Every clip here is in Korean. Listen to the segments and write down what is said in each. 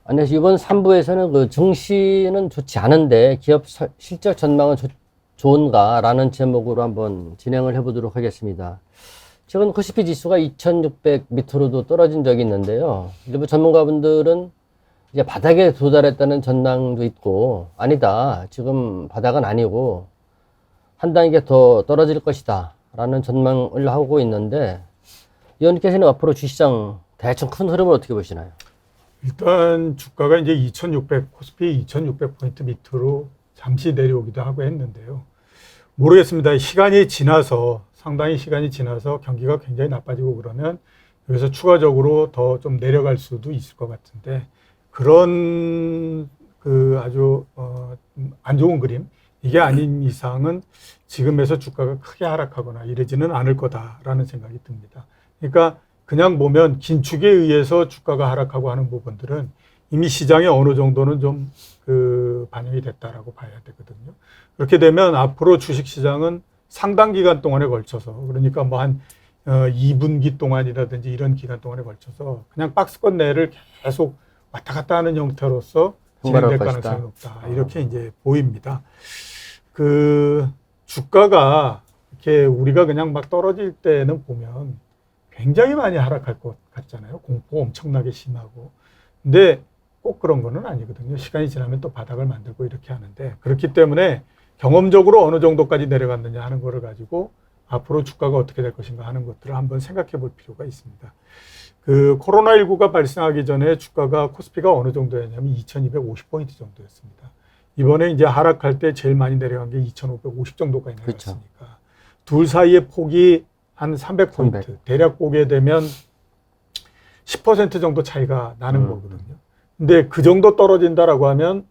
안녕하세요. 이번 3부에서는 그 증시는 좋지 않은데 기업 실적 전망은 좋은가라는 제목으로 한번 진행을 해보도록 하겠습니다. 최근 코스피 지수가 2600 밑으로도 떨어진 적이 있는데요. 일부 전문가분들은 이제 바닥에 도달했다는 전망도 있고, 아니다. 지금 바닥은 아니고 한 단계 더 떨어질 것이다 라는 전망을 하고 있는데, 의원님께서는 앞으로 주시장 대충 큰 흐름을 어떻게 보시나요? 일단 주가가 이제 2600, 코스피 2600포인트 밑으로 잠시 내려오기도 하고 했는데요. 모르겠습니다. 상당히 시간이 지나서 경기가 굉장히 나빠지고 그러면 여기서 추가적으로 더 좀 내려갈 수도 있을 것 같은데, 그런 아주 안 좋은 그림, 이게 아닌 이상은 지금에서 주가가 크게 하락하거나 이러지는 않을 거다라는 생각이 듭니다. 그러니까 그냥 보면 긴축에 의해서 주가가 하락하고 하는 부분들은 이미 시장에 어느 정도는 좀 반영이 됐다라고 봐야 되거든요. 그렇게 되면 앞으로 주식 시장은 상당 기간 동안에 걸쳐서, 그러니까 뭐 한 2분기 동안이라든지 이런 기간 동안에 걸쳐서 그냥 박스권 내를 계속 왔다 갔다 하는 형태로서 진행될 가능성이 높다. 이렇게 이제 보입니다. 주가가 이렇게 우리가 그냥 막 떨어질 때는 보면 굉장히 많이 하락할 것 같잖아요. 공포 엄청나게 심하고. 근데 꼭 그런 거는 아니거든요. 시간이 지나면 또 바닥을 만들고 이렇게 하는데, 그렇기 때문에 경험적으로 어느 정도까지 내려갔느냐 하는 거를 가지고 앞으로 주가가 어떻게 될 것인가 하는 것들을 한번 생각해 볼 필요가 있습니다. 코로나19가 발생하기 전에 주가가 코스피가 어느 정도였냐면 2250포인트 정도였습니다. 이번에 이제 하락할 때 제일 많이 내려간 게 2550 정도까지 내려갔으니까. 그렇죠. 둘 사이의 폭이 한 300포인트. 대략 보게 되면 10% 정도 차이가 나는 거거든요. 근데 그 정도 떨어진다라고 하면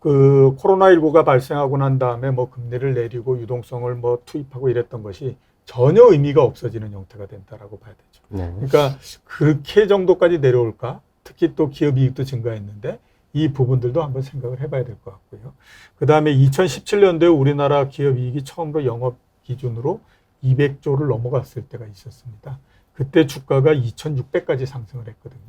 코로나19가 발생하고 난 다음에 뭐 금리를 내리고 유동성을 뭐 투입하고 이랬던 것이 전혀 의미가 없어지는 형태가 된다라고 봐야 되죠. 네. 그러니까 그렇게 정도까지 내려올까? 특히 또 기업 이익도 증가했는데 이 부분들도 한번 생각을 해봐야 될 것 같고요. 그 다음에 2017년도에 우리나라 기업 이익이 처음으로 영업 기준으로 200조를 넘어갔을 때가 있었습니다. 그때 주가가 2600까지 상승을 했거든요.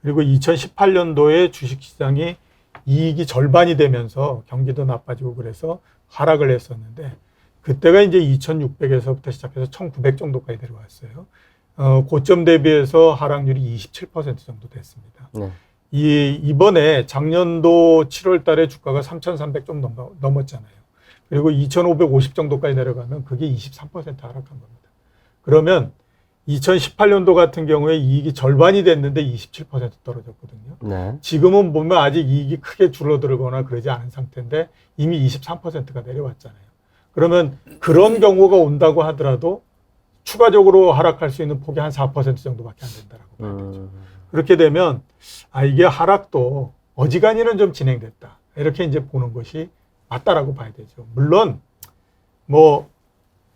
그리고 2018년도에 주식시장이 이익이 절반이 되면서 경기도 나빠지고 그래서 하락을 했었는데, 그때가 이제 2600에서부터 시작해서 1900 정도까지 내려왔어요. 고점 대비해서 하락률이 27% 정도 됐습니다. 네. 이번에 작년도 7월 달에 주가가 3300 좀 넘었잖아요. 그리고 2550 정도까지 내려가면 그게 23% 하락한 겁니다. 그러면 2018년도 같은 경우에 이익이 절반이 됐는데 27% 떨어졌거든요. 네. 지금은 보면 아직 이익이 크게 줄어들거나 그러지 않은 상태인데 이미 23%가 내려왔잖아요. 그러면 그런 경우가 온다고 하더라도 추가적으로 하락할 수 있는 폭이 한 4% 정도밖에 안 된다라고 봐야 되죠. 그렇게 되면 이게 하락도 어지간히는 좀 진행됐다. 이렇게 이제 보는 것이 맞다라고 봐야 되죠. 물론 뭐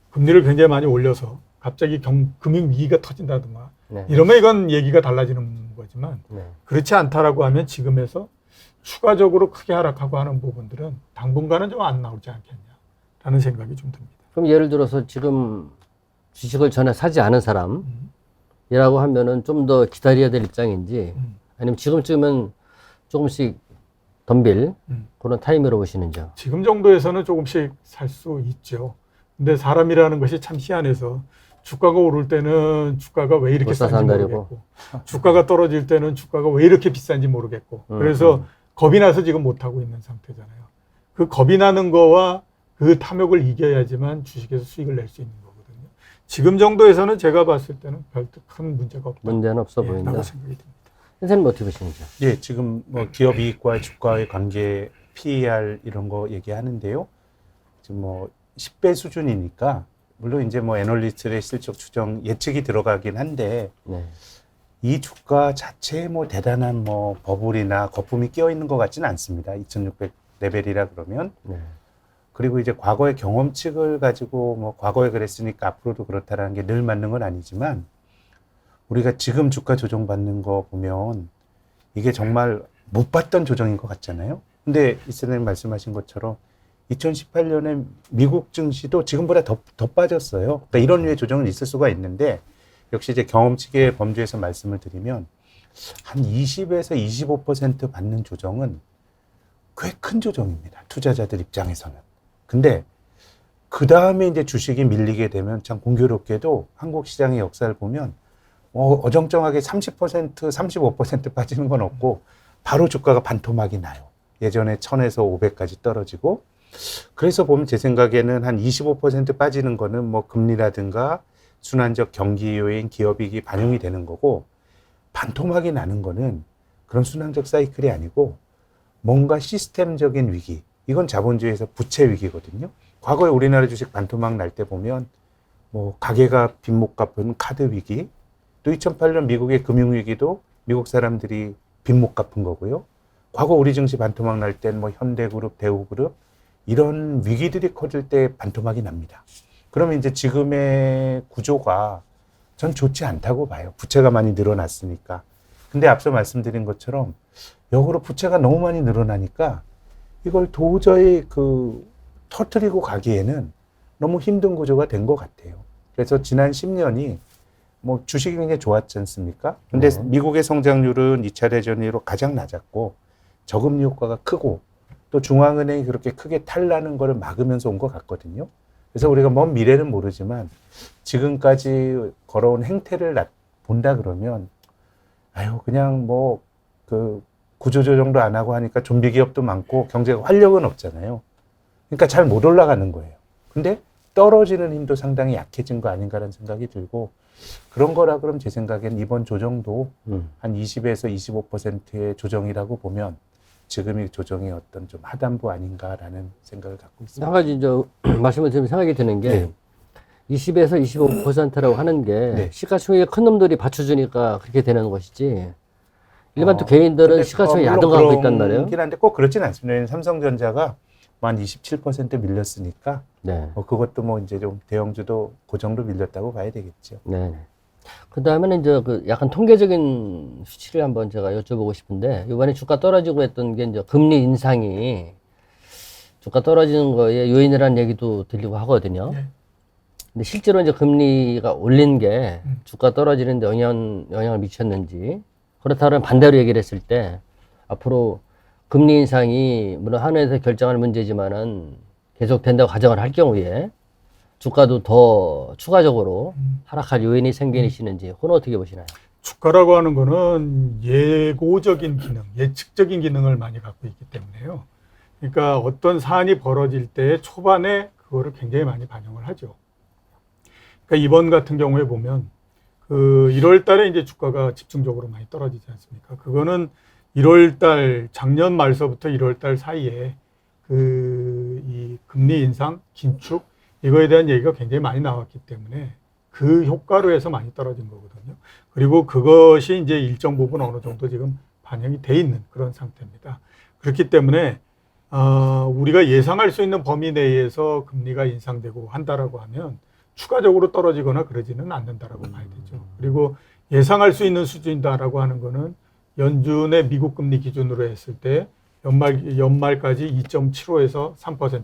금리를 굉장히 많이 올려서 갑자기 금융 위기가 터진다든가 이러면 이건 얘기가 달라지는 거지만 그렇지 않다라고 하면 지금에서 추가적으로 크게 하락하고 하는 부분들은 당분간은 좀 안 나오지 않겠냐라는 생각이 좀 듭니다. 그럼 예를 들어서 지금 주식을 전에 사지 않은 사람이라고 하면은 좀 더 기다려야 될 입장인지, 아니면 지금쯤은 조금씩 덤빌 그런 타임으로 보시는지요? 지금 정도에서는 조금씩 살 수 있죠. 근데 사람이라는 것이 참 희한해서 주가가 오를 때는 주가가 왜 이렇게 싼지 모르겠고, 주가가 떨어질 때는 주가가 왜 이렇게 비싼지 모르겠고, 그래서 겁이 나서 지금 못하고 있는 상태잖아요. 그 겁이 나는 거와 그 탐욕을 이겨야지만 주식에서 수익을 낼 수 있는 거거든요. 지금 정도에서는 제가 봤을 때는 별 큰 문제가 없다. 문제는 없어 보인다. 라고 생각이 듭니다. 선생님 어떻게 보시는지요? 예, 지금 뭐 기업 이익과 주가의 관계, PER 이런 거 얘기하는데요. 지금 뭐 10배 수준이니까 물론 이제 뭐 애널리스트의 실적 추정 예측이 들어가긴 한데 이 주가 자체에 뭐 대단한 뭐 버블이나 거품이 끼어 있는 것 같지는 않습니다. 2600 레벨이라 그러면. 그리고 이제 과거의 경험칙을 가지고 뭐 과거에 그랬으니까 앞으로도 그렇다라는 게 늘 맞는 건 아니지만, 우리가 지금 주가 조정받는 거 보면 이게 정말 못 봤던 조정인 것 같잖아요. 근데 이사님 말씀하신 것처럼 2018년에 미국 증시도 지금보다 더 빠졌어요. 그러니까 이런 류의 조정은 있을 수가 있는데, 역시 이제 경험칙의 범주에서 말씀을 드리면 한 20에서 25% 받는 조정은 꽤 큰 조정입니다. 투자자들 입장에서는. 근데 그 다음에 이제 주식이 밀리게 되면 참 공교롭게도 한국 시장의 역사를 보면 어정쩡하게 30%, 35% 빠지는 건 없고 바로 주가가 반토막이 나요. 예전에 1000에서 500까지 떨어지고 그래서 보면 제 생각에는 한 25% 빠지는 거는 뭐 금리라든가 순환적 경기 요인, 기업이익이 반영이 되는 거고 반토막이 나는 거는 그런 순환적 사이클이 아니고 뭔가 시스템적인 위기. 이건 자본주의에서 부채 위기거든요. 과거에 우리나라 주식 반토막 날 때 보면 뭐 가게가 빚 못 갚은 카드 위기, 또 2008년 미국의 금융위기도 미국 사람들이 빚 못 갚은 거고요. 과거 우리 증시 반토막 날 땐 뭐 현대그룹, 대우그룹 이런 위기들이 커질 때 반토막이 납니다. 그러면 이제 지금의 구조가 전 좋지 않다고 봐요. 부채가 많이 늘어났으니까. 근데 앞서 말씀드린 것처럼 역으로 부채가 너무 많이 늘어나니까 이걸 도저히 터뜨리고 가기에는 너무 힘든 구조가 된 것 같아요. 그래서 지난 10년이 뭐 주식이 굉장히 좋았지 않습니까? 근데 미국의 성장률은 2차 대전 이후로 가장 낮았고 저금리 효과가 크고 또 중앙은행이 그렇게 크게 탈나는 거를 막으면서 온 것 같거든요. 그래서 우리가 먼 미래는 모르지만 지금까지 걸어온 행태를 본다 그러면 그냥 구조조정도 안 하고 하니까 좀비 기업도 많고 경제가 활력은 없잖아요. 그러니까 잘 못 올라가는 거예요. 근데 떨어지는 힘도 상당히 약해진 거 아닌가라는 생각이 들고 그런 거라 그럼 제 생각엔 이번 조정도 한 20에서 25%의 조정이라고 보면 지금의 조정이 어떤 좀 하단부 아닌가라는 생각을 갖고 있습니다. 한 가지 말씀을 드리면 생각이 드는 게 네. 20에서 25%라고 하는 게 네. 시가총액 큰 놈들이 받쳐주니까 그렇게 되는 것이지 일반 또 개인들은 시가총액 물론 야동하고 있단 말이에요. 그렇긴 한데 꼭 그렇진 않습니다. 삼성전자가 한 27% 밀렸으니까 네. 그것도 이제 좀 대형주도 그 정도 밀렸다고 봐야 되겠죠. 네. 그 다음에는 이제 약간 통계적인 수치를 한번 제가 여쭤보고 싶은데, 이번에 주가 떨어지고 했던 게 이제 금리 인상이 주가 떨어지는 거에 요인이라는 얘기도 들리고 하거든요. 네. 근데 실제로 이제 금리가 올린 게 주가 떨어지는데 영향을 미쳤는지, 그렇다면 반대로 얘기를 했을 때, 앞으로 금리 인상이 물론 한해에서 결정할 문제지만은 계속 된다고 가정을 할 경우에 주가도 더 추가적으로 하락할 요인이 생기시는지 그건 어떻게 보시나요? 주가라고 하는 거는 예고적인 기능, 예측적인 기능을 많이 갖고 있기 때문에요. 그러니까 어떤 사안이 벌어질 때 초반에 그거를 굉장히 많이 반영을 하죠. 그러니까 이번 같은 경우에 보면 1월 달에 이제 주가가 집중적으로 많이 떨어지지 않습니까? 그거는 1월 달 작년 말서부터 1월 달 사이에 이 금리 인상, 긴축 이거에 대한 얘기가 굉장히 많이 나왔기 때문에 그 효과로 해서 많이 떨어진 거거든요. 그리고 그것이 이제 일정 부분 어느 정도 지금 반영이 돼 있는 그런 상태입니다. 그렇기 때문에 우리가 예상할 수 있는 범위 내에서 금리가 인상되고 한다라고 하면 추가적으로 떨어지거나 그러지는 않는다라고 봐야 되죠. 그리고 예상할 수 있는 수준이다라고 하는 거는 연준의 미국 금리 기준으로 했을 때 연말까지 2.75에서 3%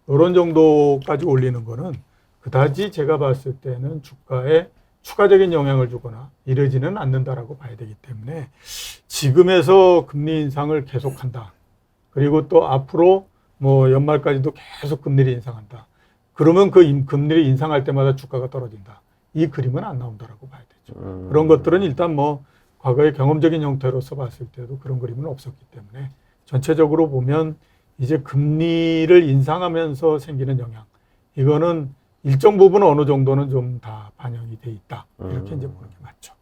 이런 정도까지 올리는 거는 그다지 제가 봤을 때는 주가에 추가적인 영향을 주거나 이러지는 않는다라고 봐야 되기 때문에 지금에서 금리 인상을 계속한다. 그리고 또 앞으로 연말까지도 계속 금리를 인상한다. 그러면 그 금리를 인상할 때마다 주가가 떨어진다. 이 그림은 안 나온다라고 봐야 되죠. 그런 것들은 일단 과거의 경험적인 형태로서 봤을 때도 그런 그림은 없었기 때문에 전체적으로 보면 이제 금리를 인상하면서 생기는 영향, 이거는 일정 부분 어느 정도는 좀 다 반영이 돼 있다. 이렇게 이제 보는 게 맞죠.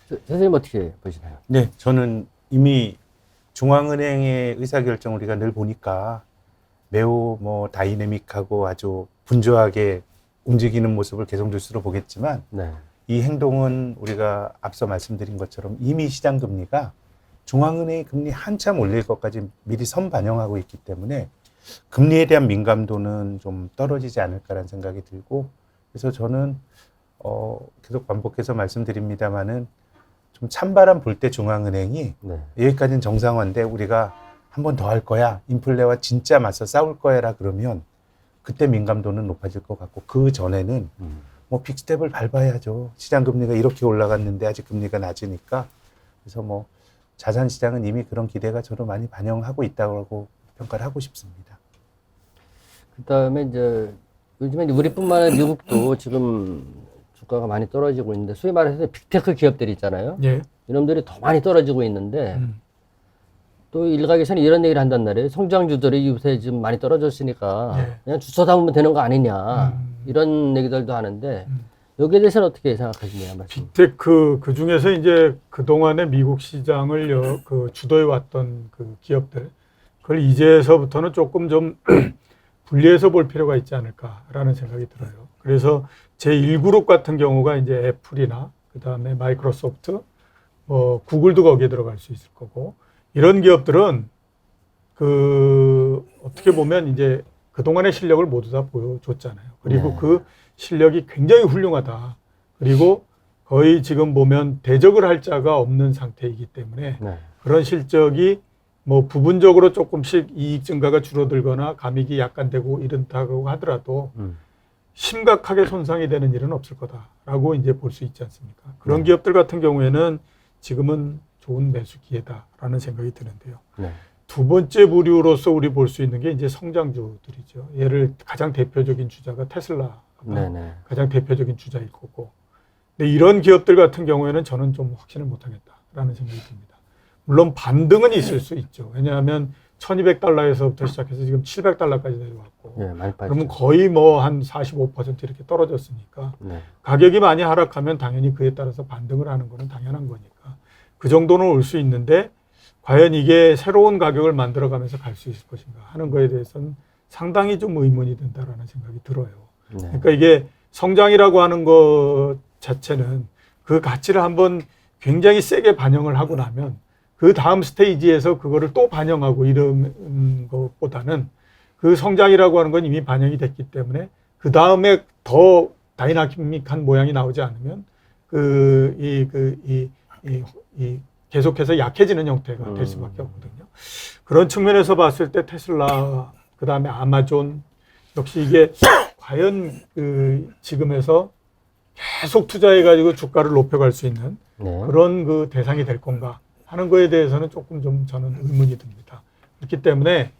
선생님 어떻게 보시나요? 네, 저는 이미 중앙은행의 의사결정 우리가 늘 보니까 매우 다이내믹하고 아주 분주하게 움직이는 모습을 계속 뉴스로 보겠지만 네. 이 행동은 우리가 앞서 말씀드린 것처럼 이미 시장 금리가 중앙은행이 금리 한참 올릴 것까지 미리 선반영하고 있기 때문에 금리에 대한 민감도는 좀 떨어지지 않을까라는 생각이 들고 그래서 저는 계속 반복해서 말씀드립니다마는 좀 찬바람 불 때 중앙은행이 네. 여기까지는 정상화인데 우리가 한 번 더 할 거야 인플레와 진짜 맞서 싸울 거야라 그러면 그때 민감도는 높아질 것 같고 그 전에는 픽스텝을 밟아야죠. 시장 금리가 이렇게 올라갔는데 아직 금리가 낮으니까 그래서 뭐 자산 시장은 이미 그런 기대가 저도 많이 반영하고 있다고 평가를 하고 싶습니다. 그다음에 이제 요즘에 이제 우리뿐만 아니라 미국도 지금 주가가 많이 떨어지고 있는데 소위 말해서 빅테크 기업들이 있잖아요. 예. 이놈들이 더 많이 떨어지고 있는데 또 일각에서는 이런 얘기를 한단 말이에요. 성장주들이 요새 지금 많이 떨어졌으니까 예. 그냥 주워 담으면 되는 거 아니냐 이런 얘기들도 하는데 여기에 대해서는 어떻게 생각하시냐 말씀. 빅테크 그 중에서 이제 그 동안에 미국 시장을 그 주도해 왔던 그 기업들 그걸 이제서부터는 조금 좀 분리해서 볼 필요가 있지 않을까라는 생각이 들어요. 그래서 제1그룹 같은 경우가 이제 애플이나 그다음에 마이크로소프트, 뭐 구글도 거기에 들어갈 수 있을 거고 이런 기업들은 그 어떻게 보면 이제 그동안의 실력을 모두 다 보여줬잖아요. 그리고 네. 그 실력이 굉장히 훌륭하다. 그리고 거의 지금 보면 대적을 할 자가 없는 상태이기 때문에 네. 그런 실적이 뭐 부분적으로 조금씩 이익 증가가 줄어들거나 감익이 약간 되고 이런다고 하더라도 심각하게 손상이 되는 일은 없을 거다라고 이제 볼 수 있지 않습니까? 그런 기업들 같은 경우에는 지금은 좋은 매수 기회다라는 생각이 드는데요. 네. 두 번째 부류로서 우리 볼 수 있는 게 이제 성장주들이죠. 얘를 가장 대표적인 주자가 테슬라가 네네. 가장 대표적인 주자일 거고. 근데 이런 기업들 같은 경우에는 저는 좀 확신을 못 하겠다라는 생각이 듭니다. 물론 반등은 있을 수 있죠. 왜냐하면 1200달러에서부터 시작해서 지금 700달러까지 내려왔고. 네, 많이 빠졌죠. 그러면 거의 뭐 한 45% 이렇게 떨어졌으니까 네. 가격이 많이 하락하면 당연히 그에 따라서 반등을 하는 거는 당연한 거니까 그 정도는 올 수 있는데 과연 이게 새로운 가격을 만들어가면서 갈 수 있을 것인가 하는 거에 대해서는 상당히 좀 의문이 든다라는 생각이 들어요. 네. 그러니까 이게 성장이라고 하는 것 자체는 그 가치를 한번 굉장히 세게 반영을 하고 나면 그 다음 스테이지에서 그거를 또 반영하고 이런 것보다는 그 성장이라고 하는 건 이미 반영이 됐기 때문에 그 다음에 더 다이나믹한 모양이 나오지 않으면 계속해서 약해지는 형태가 될 수밖에 없거든요. 그런 측면에서 봤을 때 테슬라, 그 다음에 아마존 역시 이게 과연 지금에서 계속 투자해가지고 주가를 높여갈 수 있는 네. 그런 그 대상이 될 건가 하는 거에 대해서는 조금 좀 저는 의문이 듭니다. 그렇기 때문에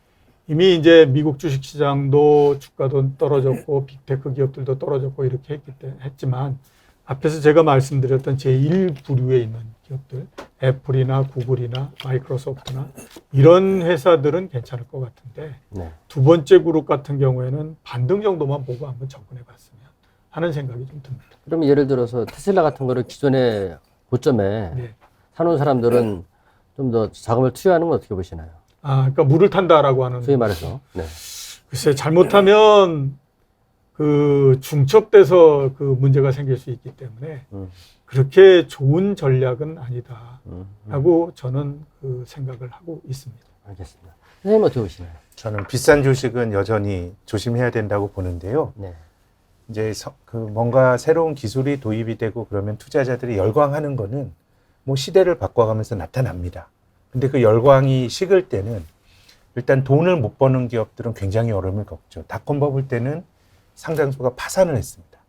이미 이제 미국 주식시장도 주가도 떨어졌고 빅테크 기업들도 떨어졌고 이렇게 했지만 앞에서 제가 말씀드렸던 제1부류에 있는 기업들 애플이나 구글이나 마이크로소프트나 이런 회사들은 괜찮을 것 같은데 네. 두 번째 그룹 같은 경우에는 반등 정도만 보고 한번 접근해 봤으면 하는 생각이 좀 듭니다. 그럼 예를 들어서 테슬라 같은 거를 기존의 고점에 네. 사놓은 사람들은 좀 더 자금을 투여하는 건 어떻게 보시나요? 그러니까 물을 탄다라고 하는. 소위 말해서. 네. 글쎄, 잘못하면 그 중첩돼서 그 문제가 생길 수 있기 때문에 그렇게 좋은 전략은 아니다라고 저는 그 생각을 하고 있습니다. 알겠습니다. 선생님 어떻게 보시나요? 저는 비싼 주식은 여전히 조심해야 된다고 보는데요. 네. 이제 그 뭔가 새로운 기술이 도입이 되고 그러면 투자자들이 열광하는 거는 뭐 시대를 바꿔가면서 나타납니다. 근데 그 열광이 식을 때는 일단 돈을 못 버는 기업들은 굉장히 어려움을 겪죠. 닷컴 버블 때는 상당수가 파산을 했습니다.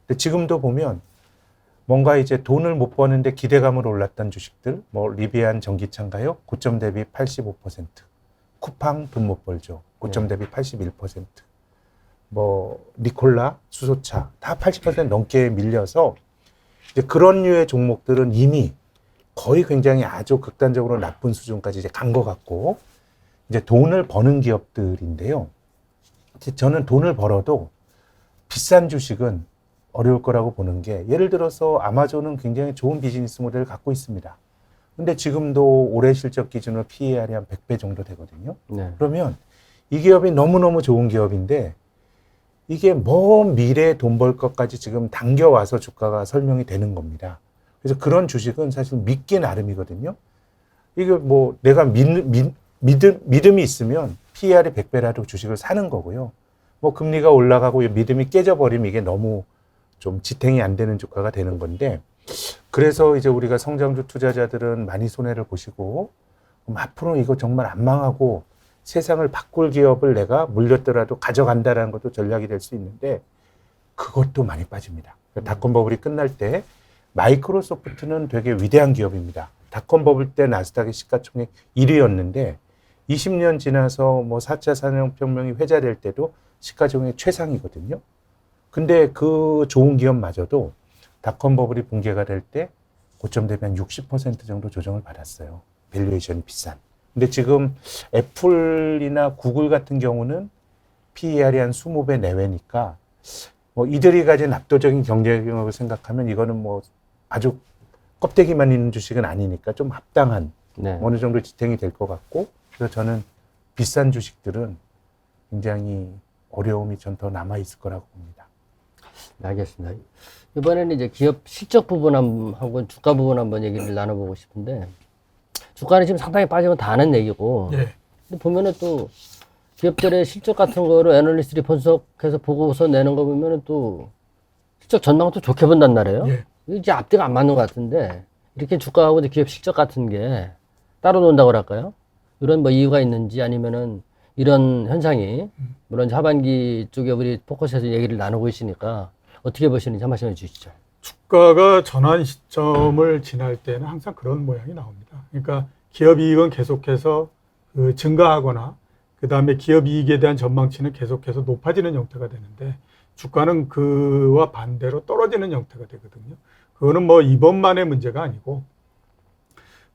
근데 지금도 보면 뭔가 이제 돈을 못 버는데 기대감으로 올랐던 주식들, 뭐 리비안 전기차인가요? 고점 대비 85%. 쿠팡 돈 못 벌죠. 고점 대비 81%. 뭐 니콜라 수소차 다 80% 넘게 밀려서 이제 그런 류의 종목들은 이미 거의 굉장히 아주 극단적으로 나쁜 수준까지 이제 간 것 같고 이제 돈을 버는 기업들인데요. 저는 돈을 벌어도 비싼 주식은 어려울 거라고 보는 게 예를 들어서 아마존은 굉장히 좋은 비즈니스 모델을 갖고 있습니다. 근데 지금도 올해 실적 기준으로 PER이 한 100배 정도 되거든요. 네. 그러면 이 기업이 너무너무 좋은 기업인데 이게 먼 미래에 돈 벌 것까지 지금 당겨와서 주가가 설명이 되는 겁니다. 그래서 그런 주식은 사실 믿기 나름이거든요. 이게 뭐 내가 믿음이 있으면 PER이 100배라도 주식을 사는 거고요. 뭐 금리가 올라가고 믿음이 깨져버리면 이게 너무 좀 지탱이 안 되는 주가가 되는 건데 그래서 이제 우리가 성장주 투자자들은 많이 손해를 보시고 그럼 앞으로 이거 정말 안 망하고 세상을 바꿀 기업을 내가 물렸더라도 가져간다라는 것도 전략이 될 수 있는데 그것도 많이 빠집니다. 닷컴 버블이 끝날 때 마이크로소프트는 되게 위대한 기업입니다. 닷컴 버블 때 나스닥의 시가총액 1위였는데 20년 지나서 뭐 4차 산업혁명이 회자될 때도 시가총액 최상이거든요. 근데 그 좋은 기업마저도 닷컴 버블이 붕괴가 될 때 고점 대비 한 60% 정도 조정을 받았어요. 밸류에이션이 비싼. 근데 지금 애플이나 구글 같은 경우는 PER이 한 20배 내외니까 뭐 이들이 가진 압도적인 경쟁력을 생각하면 이거는 뭐 아주 껍데기만 있는 주식은 아니니까 좀 합당한 네. 어느 정도 지탱이 될 것 같고, 그래서 저는 비싼 주식들은 굉장히 어려움이 전 더 남아 있을 거라고 봅니다. 알겠습니다. 이번에는 이제 기업 실적 부분하고 주가 부분 한번 얘기를 나눠보고 싶은데, 주가는 지금 상당히 빠진 건 다 아는 얘기고, 예. 근데 보면은 또 기업들의 실적 같은 거로 애널리스트들이 분석해서 보고서 내는 거 보면은 또 실적 전망을 또 좋게 본단 말이에요. 예. 이게 앞뒤가 안 맞는 것 같은데, 이렇게 주가하고 이제 기업 실적 같은 게 따로 논다고 할까요? 이런 뭐 이유가 있는지, 아니면은 이런 현상이, 물론 이제 하반기 쪽에 우리 포커스에서 얘기를 나누고 있으니까 어떻게 보시는지 한 말씀해 주시죠. 주가가 전환 시점을 지날 때는 항상 그런 모양이 나옵니다. 그러니까 기업 이익은 계속해서 증가하거나 그 다음에 기업 이익에 대한 전망치는 계속해서 높아지는 형태가 되는데, 주가는 그와 반대로 떨어지는 형태가 되거든요. 그거는 뭐 이번만의 문제가 아니고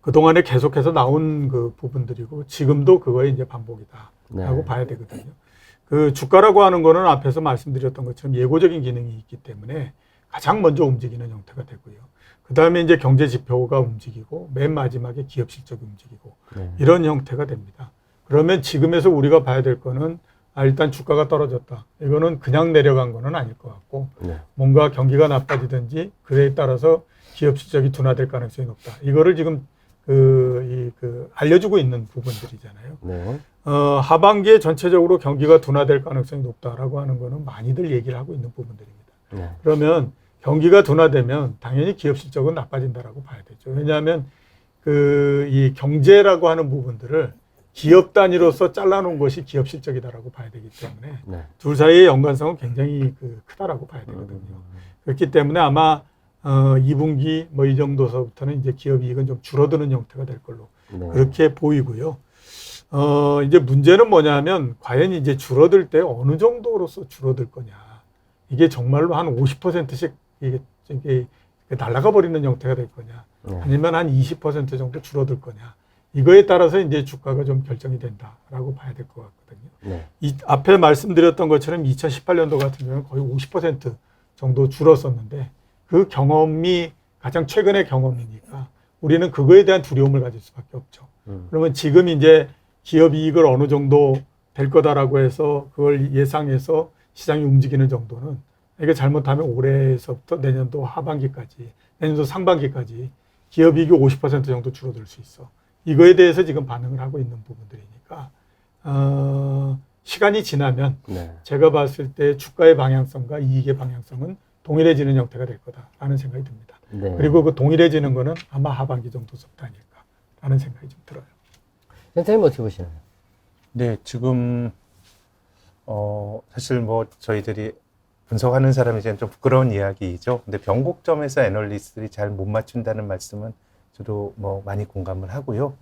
그동안에 계속해서 나온 그 부분들이고, 지금도 그거의 이제 반복이다 라고 봐야 되거든요. 그 주가라고 하는 거는 앞에서 말씀드렸던 것처럼 예고적인 기능이 있기 때문에 가장 먼저 움직이는 형태가 되고요. 그 다음에 이제 경제 지표가 움직이고, 맨 마지막에 기업 실적이 움직이고, 이런 형태가 됩니다. 그러면 지금에서 우리가 봐야 될 거는, 일단 주가가 떨어졌다. 이거는 그냥 내려간 거는 아닐 것 같고, 뭔가 경기가 나빠지든지 그에 따라서 기업 실적이 둔화될 가능성이 높다. 이거를 지금 알려주고 있는 부분들이잖아요. 네. 하반기에 전체적으로 경기가 둔화될 가능성이 높다라고 하는 거는 많이들 얘기를 하고 있는 부분들입니다. 네. 그러면 경기가 둔화되면 당연히 기업 실적은 나빠진다라고 봐야 되죠. 왜냐하면 이 경제라고 하는 부분들을 기업 단위로서 잘라놓은 것이 기업 실적이다라고 봐야 되기 때문에 네. 둘 사이의 연관성은 굉장히 크다라고 봐야 되거든요. 그렇기 때문에 아마 2분기 뭐 이 정도서부터는 이제 기업 이익은 좀 줄어드는 형태가 될 걸로 그렇게 보이고요. 이제 문제는 뭐냐면, 과연 이제 줄어들 때 어느 정도로서 줄어들 거냐. 이게 정말로 한 50%씩 이게 날아가 버리는 형태가 될 거냐. 아니면 한 20% 정도 줄어들 거냐. 이거에 따라서 이제 주가가 좀 결정이 된다라고 봐야 될 것 같거든요. 이 앞에 말씀드렸던 것처럼 2018년도 같은 경우는 거의 50% 정도 줄었었는데, 그 경험이 가장 최근의 경험이니까 우리는 그거에 대한 두려움을 가질 수밖에 없죠. 그러면 지금 이제 기업 이익을 어느 정도 될 거다라고 해서 그걸 예상해서 시장이 움직이는 정도는, 이게 잘못하면 올해에서부터 내년도 하반기까지, 내년도 상반기까지 기업 이익이 50% 정도 줄어들 수 있어. 이거에 대해서 지금 반응을 하고 있는 부분들이니까, 시간이 지나면 제가 봤을 때 주가의 방향성과 이익의 방향성은 동일해지는 형태가 될 거다라는 생각이 듭니다. 그리고 그 동일해지는 거는 아마 하반기 정도서부터 아닐까라는 생각이 좀 들어요. 선생님 어떻게 보시나요? 네, 지금 사실 뭐 저희들이 분석하는 사람이 좀 부끄러운 이야기이죠. 근데 변곡점에서 애널리스트들이 잘 못 맞춘다는 말씀은 저도 뭐 많이 공감을 하고요.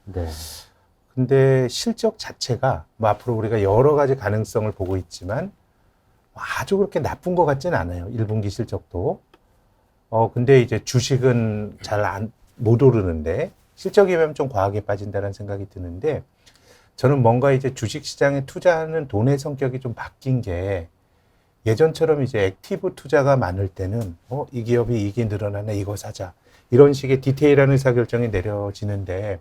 근데 실적 자체가 뭐 앞으로 우리가 여러 가지 가능성을 보고 있지만 아주 그렇게 나쁜 것 같지는 않아요. 1분기 실적도. 근데 이제 주식은 잘 못 오르는데 실적이면 좀 과하게 빠진다는 생각이 드는데, 저는 뭔가 이제 주식 시장에 투자하는 돈의 성격이 좀 바뀐 게, 예전처럼 이제 액티브 투자가 많을 때는 이 기업이 이익이 늘어나네, 이거 사자, 이런 식의 디테일한 의사결정이 내려지는데,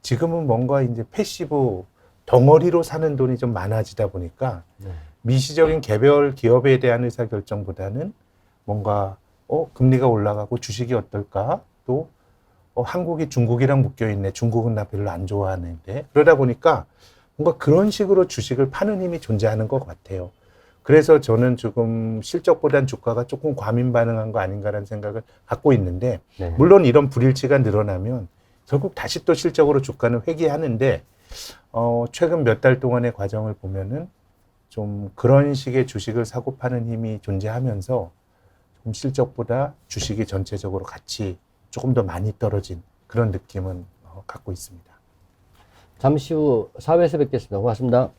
지금은 뭔가 이제 패시브 덩어리로 사는 돈이 좀 많아지다 보니까 미시적인 개별 기업에 대한 의사결정보다는 뭔가 금리가 올라가고 주식이 어떨까, 또 한국이 중국이랑 묶여있네, 중국은 나 별로 안 좋아하는데, 그러다 보니까 뭔가 그런 식으로 주식을 파는 힘이 존재하는 것 같아요. 그래서 저는 지금 실적보단 주가가 조금 과민 반응한 거 아닌가라는 생각을 갖고 있는데, 물론 이런 불일치가 늘어나면 결국 다시 또 실적으로 주가는 회귀하는데, 최근 몇 달 동안의 과정을 보면은 좀 그런 식의 주식을 사고 파는 힘이 존재하면서 좀 실적보다 주식이 전체적으로 같이 조금 더 많이 떨어진 그런 느낌은 갖고 있습니다. 잠시 후 4회에서 뵙겠습니다. 고맙습니다.